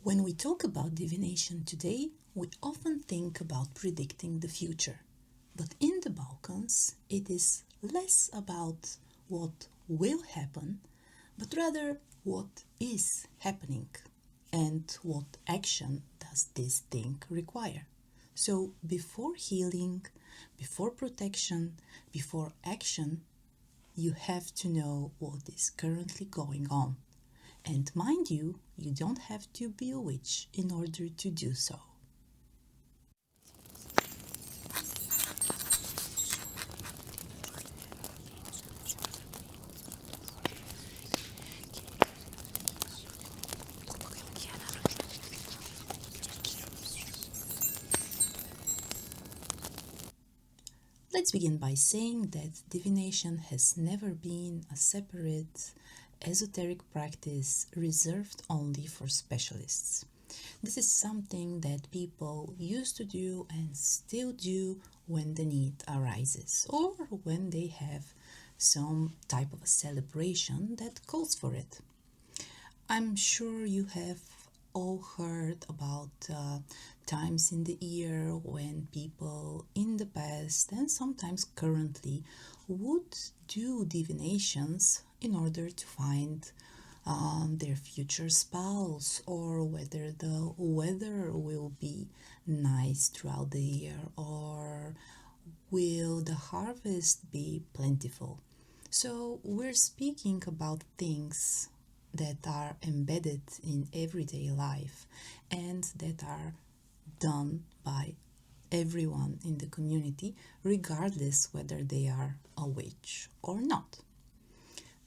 When we talk about divination today, we often think about predicting the future. But in the Balkans, it is less about what will happen, but rather what is happening and what action does this thing require. So, before healing, before protection, before action, you have to know what is currently going on. And mind you, you don't have to be a witch in order to do so. Let's begin by saying that divination has never been a separate esoteric practice reserved only for specialists. This is something that people used to do and still do when the need arises or when they have some type of a celebration that calls for it. I'm sure you have all heard about times in the year when people in the past and sometimes currently would do divinations in order to find their future spouse, or whether the weather will be nice throughout the year, or will the harvest be plentiful. So we're speaking about things that are embedded in everyday life and that are done by everyone in the community, regardless whether they are a witch or not.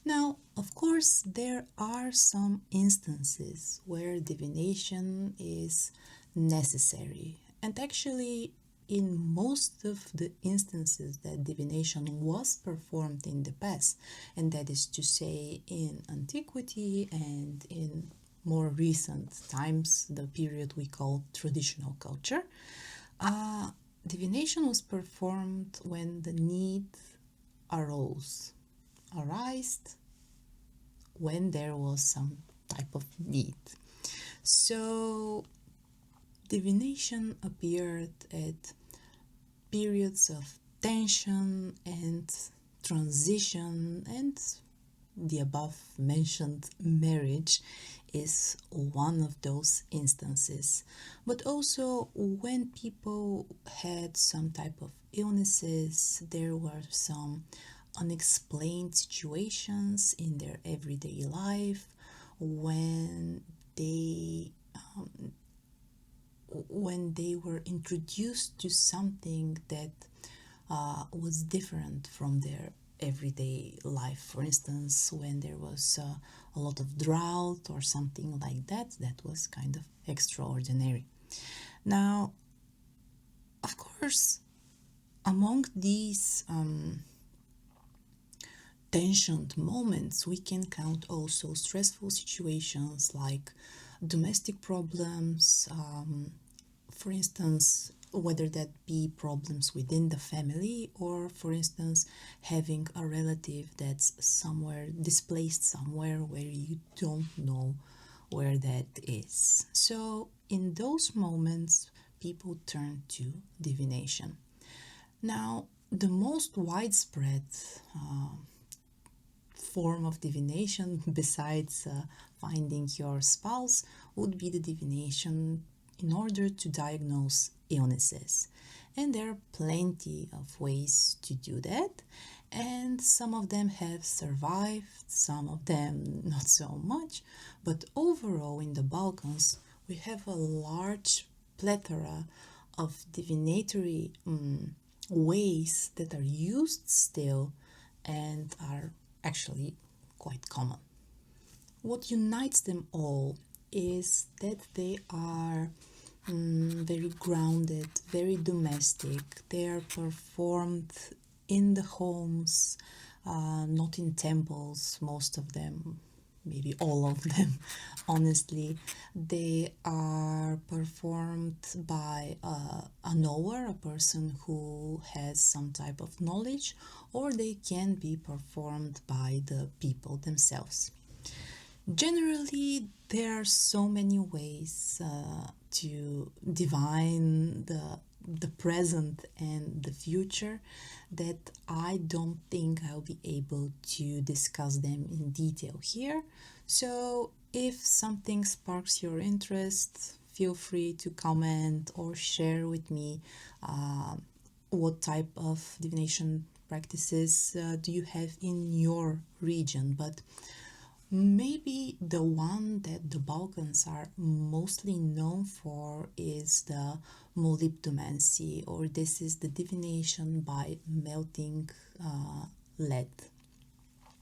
Now, of course, there are some instances where divination is necessary, and actually, in most of the instances that divination was performed in the past, and that is to say in antiquity and in more recent times, the period we call traditional culture, divination was performed when the need arose, when there was some type of need. So divination appeared at periods of tension and transition, and the above mentioned marriage is one of those instances. But also when people had some type of illnesses, there were some unexplained situations in their everyday life when they were introduced to something that was different from their everyday life. For instance, when there was a lot of drought or something like that, that was kind of extraordinary. Now, of course, among these tensioned moments, we can count also stressful situations like domestic problems, for instance, whether that be problems within the family, or for instance having a relative that's somewhere displaced somewhere where you don't know where that is. So in those moments, people turn to divination. Now, the most widespread form of divination besides finding your spouse would be the divination in order to diagnose illnesses. And there are plenty of ways to do that, and some of them have survived, some of them not so much, but overall in the Balkans we have a large plethora of divinatory ways that are used still and are actually quite common. What unites them all is that they are very grounded, very domestic. They are performed in the homes, not in temples, most of them, maybe all of them, honestly. They are performed by a knower, a person who has some type of knowledge, or they can be performed by the people themselves. Generally, there are so many ways to divine the present and the future that I don't think I'll be able to discuss them in detail here. So, if something sparks your interest, feel free to comment or share with me what type of divination practices do you have in your region. But maybe the one that the Balkans are mostly known for is the Molybdomancy, or this is the divination by melting lead.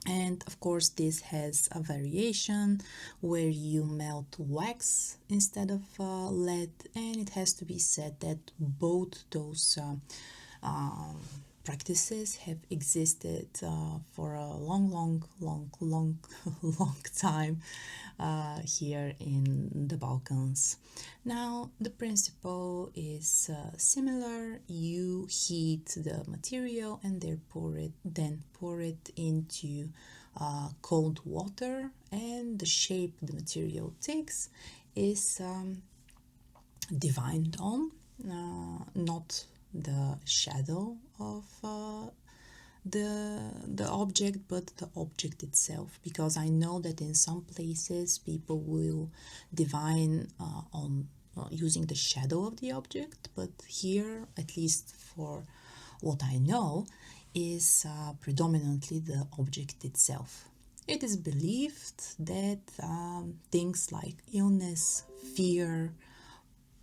And of course, this has a variation where you melt wax instead of lead, and it has to be said that both those practices have existed for a long time here in the Balkans. Now, the principle is similar. You heat the material and then pour it into cold water, and the shape the material takes is divined on, not the shadow of the object, but the object itself, because I know that in some places people will divine on using the shadow of the object, but here, at least for what I know, is predominantly the object itself. It is believed that things like illness, fear,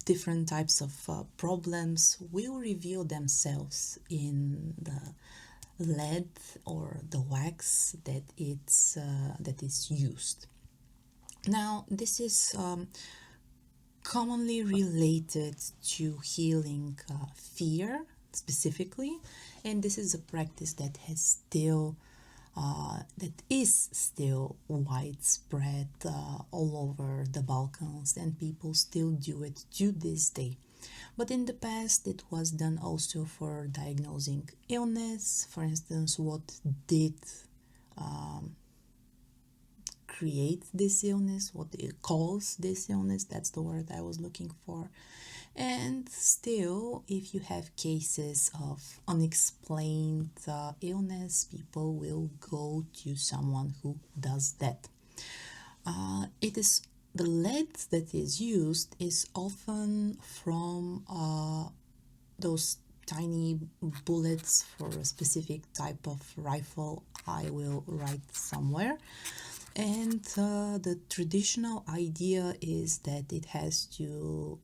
different types of problems will reveal themselves in the lead or the wax that is used. Now, this is commonly related to healing fear specifically, and this is a practice that is still widespread all over the Balkans, and people still do it to this day. But in the past, it was done also for diagnosing illness. For instance, what did create this illness, what it causes this illness, that's the word I was looking for. And still, if you have cases of unexplained illness, people will go to someone who does that. It is the lead that is used is often from those tiny bullets for a specific type of rifle. I will write somewhere. And the traditional idea is that it has to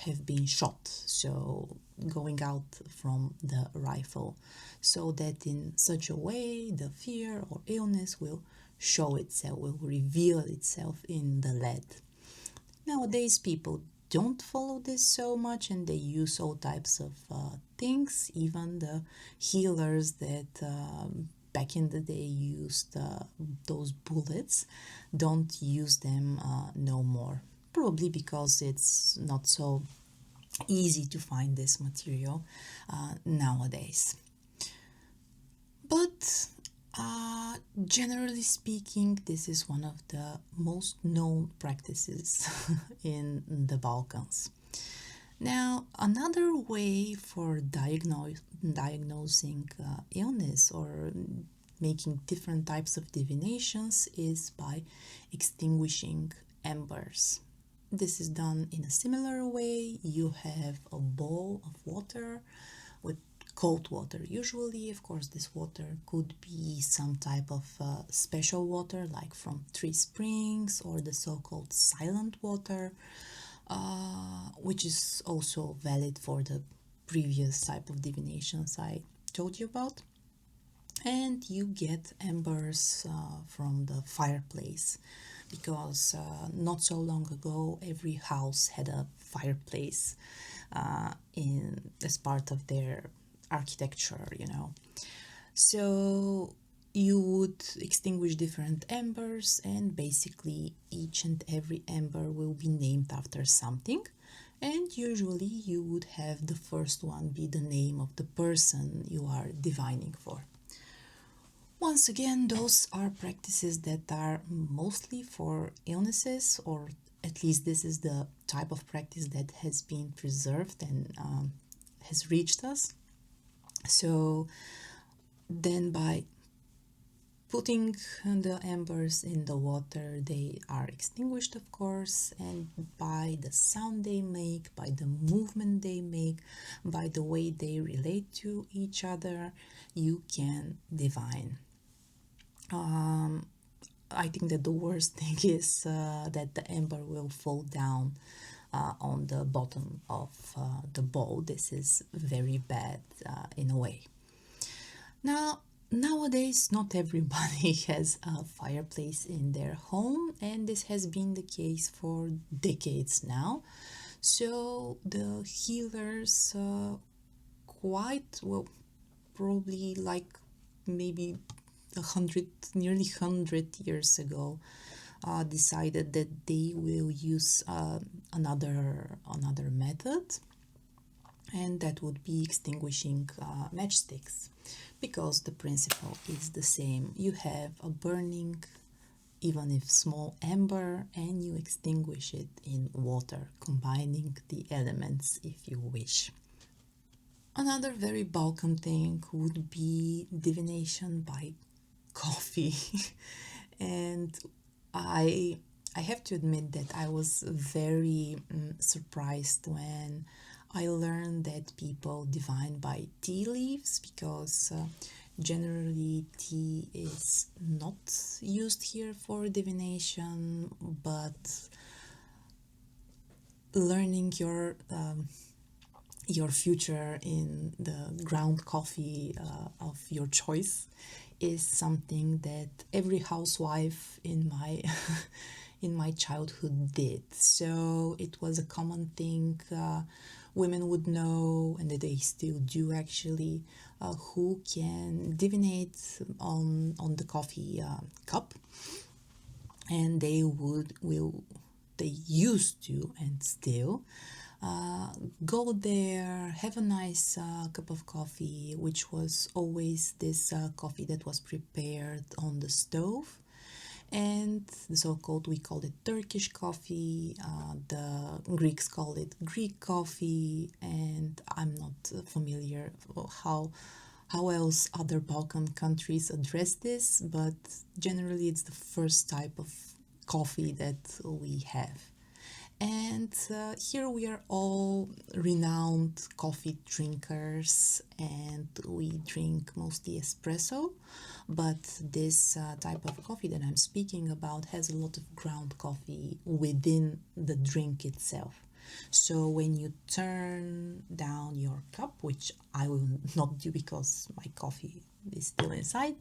have been shot, so going out from the rifle, so that in such a way the fear or illness will show itself, will reveal itself in the lead. Nowadays, people don't follow this so much, and they use all types of things. Even the healers that back in the day used those bullets don't use them no more, probably because it's not so easy to find this material nowadays. But generally speaking, this is one of the most known practices in the Balkans. Now, another way for diagnosing illness or making different types of divinations is by extinguishing embers. This is done in a similar way. You have a bowl of water with cold water. Usually, of course, this water could be some type of special water, like from 3 springs, or the so-called silent water, which is also valid for the previous type of divinations I told you about. And you get embers from the fireplace, because not so long ago every house had a fireplace as part of their architecture, So you would extinguish different embers, and basically each and every ember will be named after something, and usually you would have the first one be the name of the person you are divining for. Once again, those are practices that are mostly for illnesses, or at least this is the type of practice that has been preserved and has reached us. So then by putting the embers in the water, they are extinguished, of course, and by the sound they make, by the movement they make, by the way they relate to each other, you can divine. I think that the worst thing is that the ember will fall down on the bottom of the bowl. This is very bad in a way. Now, nowadays, not everybody has a fireplace in their home, and this has been the case for decades now. So the healers, quite well, probably like maybe 100, nearly 100 years ago, decided that they will use another method, and that would be extinguishing matchsticks, because the principle is the same. You have a burning, even if small, ember, and you extinguish it in water, combining the elements if you wish. Another very Balkan thing would be divination by coffee. And I I have to admit that I was very surprised when I learned that people divine by tea leaves, because generally tea is not used here for divination, but learning your future in the ground coffee of your choice is something that every housewife in my in my childhood did. So it was a common thing. Women would know, and they still do actually, who can divinate on the coffee cup, and they used to, and still go there, have a nice cup of coffee, which was always this coffee that was prepared on the stove. And the so-called, we call it Turkish coffee, the Greeks call it Greek coffee, and I'm not familiar how else other Balkan countries address this, but generally it's the first type of coffee that we have. And here we are all renowned coffee drinkers, and we drink mostly espresso. But this type of coffee that I'm speaking about has a lot of ground coffee within the drink itself. So when you turn down your cup, which I will not do because my coffee is still inside,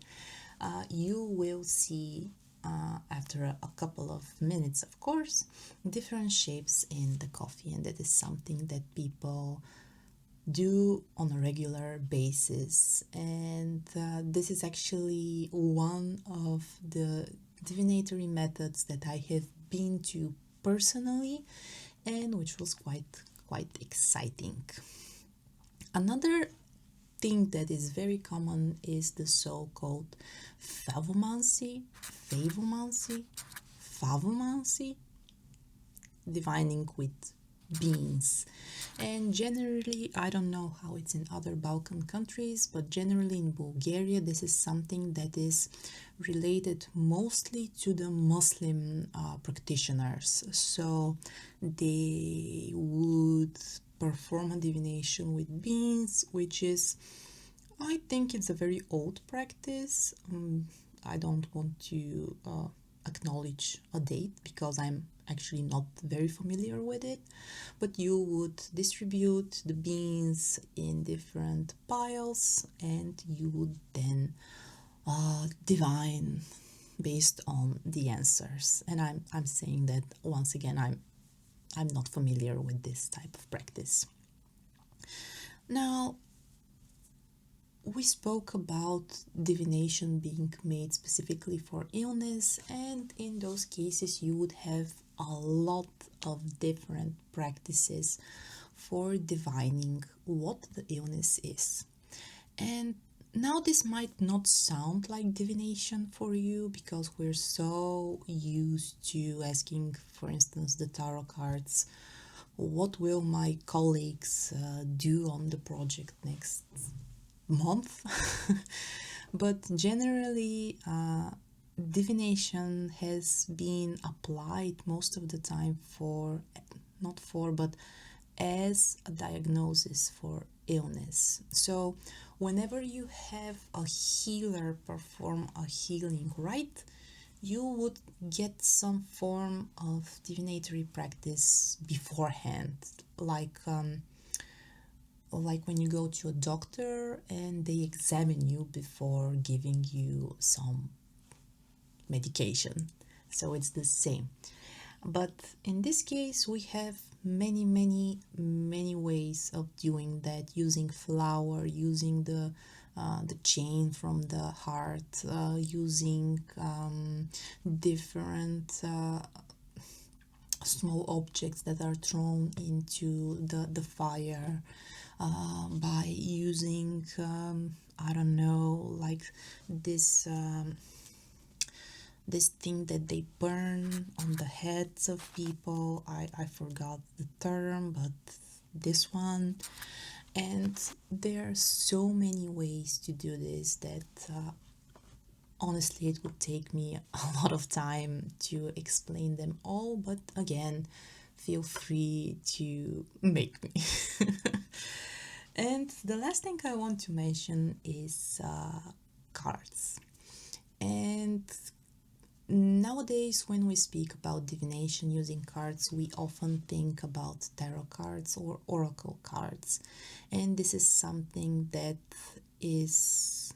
you will see after a couple of minutes, of course, different shapes in the coffee, and that is something that people do on a regular basis. And this is actually one of the divinatory methods that I have been to personally, and which was quite exciting. Another thing that is very common is the so-called Favomancy, Favomancy, divining with beans. And generally, I don't know how it's in other Balkan countries, but generally in Bulgaria, this is something that is related mostly to the Muslim practitioners. So they would perform a divination with beans, which is, I think it's a very old practice. I don't want to acknowledge a date because I'm actually not very familiar with it, but you would distribute the beans in different piles, and you would then divine based on the answers. And I'm saying that once again, I'm not familiar with this type of practice. Now, we spoke about divination being made specifically for illness, and in those cases you would have a lot of different practices for divining what the illness is. And Now, this might not sound like divination for you because we're so used to asking, for instance, the tarot cards, what will my colleagues do on the project next month? But generally, divination has been applied most of the time for, not for, but as a diagnosis for illness. So, whenever you have a healer perform a healing rite, you would get some form of divinatory practice beforehand, like when you go to a doctor and they examine you before giving you some medication. So it's the same. But in this case, we have many ways of doing that, using flour, using the chain from the heart, using different small objects that are thrown into the fire, by using I don't know, like this this thing that they burn on the heads of people. I forgot the term, but this one. And there are so many ways to do this that honestly it would take me a lot of time to explain them all, but again, feel free to make me. And the last thing I want to mention is cards. And nowadays, when we speak about divination using cards, we often think about tarot cards or oracle cards. And this is something that is,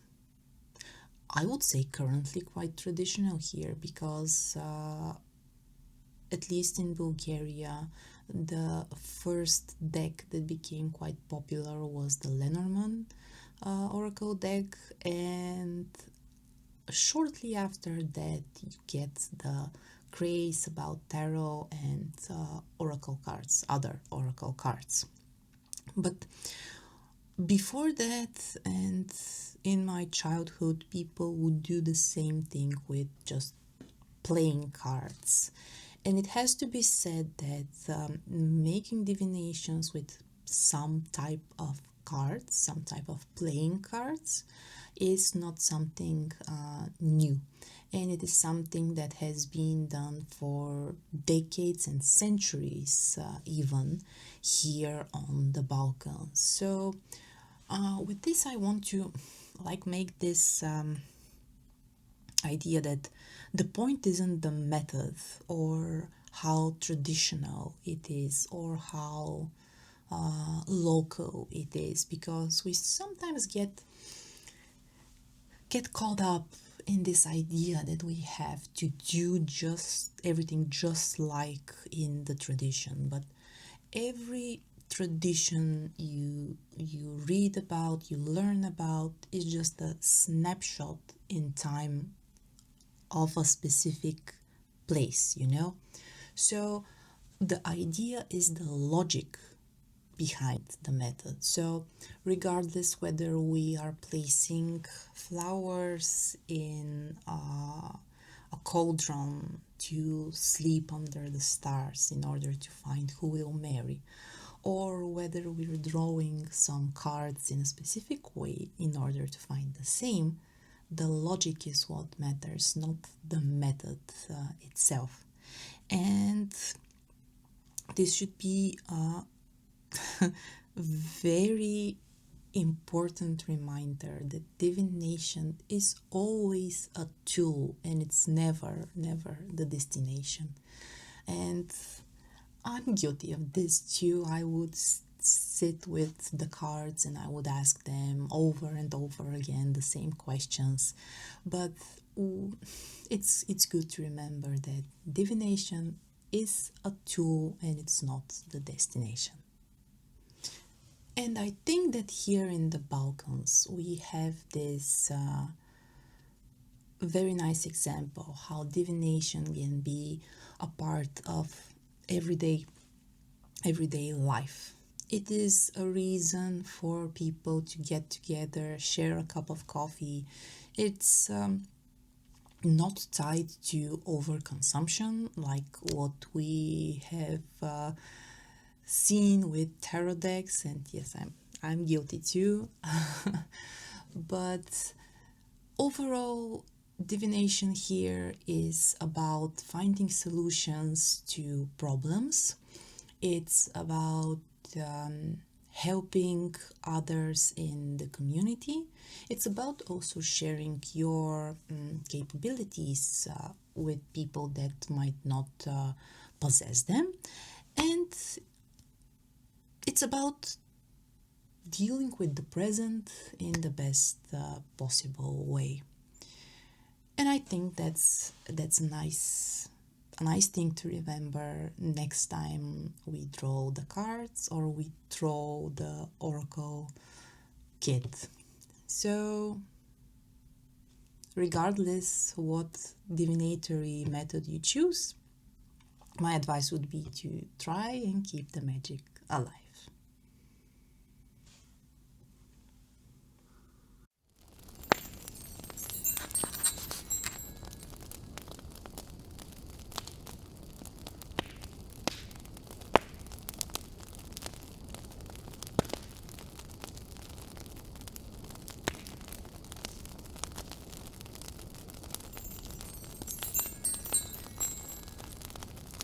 I would say, currently quite traditional here because, at least in Bulgaria, the first deck that became quite popular was the Lenormand oracle deck, and shortly after that you get the craze about tarot and oracle cards, other oracle cards. But before that, and in my childhood, people would do the same thing with just playing cards. And it has to be said that making divinations with some type of cards, some type of playing cards, is not something new. And it is something that has been done for decades and centuries, even here on the Balkans. So, with this, I want to make this idea that the point isn't the method or how traditional it is or how local it is, because we sometimes get caught up in this idea that we have to do just everything just like in the tradition. But every tradition you read about, you learn about, is just a snapshot in time of a specific place, So the idea is the logic behind the method. So regardless whether we are placing flowers in a cauldron to sleep under the stars in order to find who will marry, or whether we're drawing some cards in a specific way in order to find the same, the logic is what matters, not the method itself. And this should be a very important reminder that divination is always a tool and it's never the destination. And I'm guilty of this too. I would sit with the cards and I would ask them over and over again the same questions. But it's good to remember that divination is a tool and it's not the destination. And I think that here in the Balkans we have this very nice example how divination can be a part of everyday life. It is a reason for people to get together, share a cup of coffee. It's not tied to overconsumption like what we have seen with tarot decks, and yes, I'm guilty too. But overall, divination here is about finding solutions to problems. It's about helping others in the community. It's about also sharing your capabilities with people that might not possess them. And it's about dealing with the present in the best possible way. And I think that's a nice thing to remember next time we draw the cards or we draw the oracle kit. So regardless what divinatory method you choose, my advice would be to try and keep the magic alive.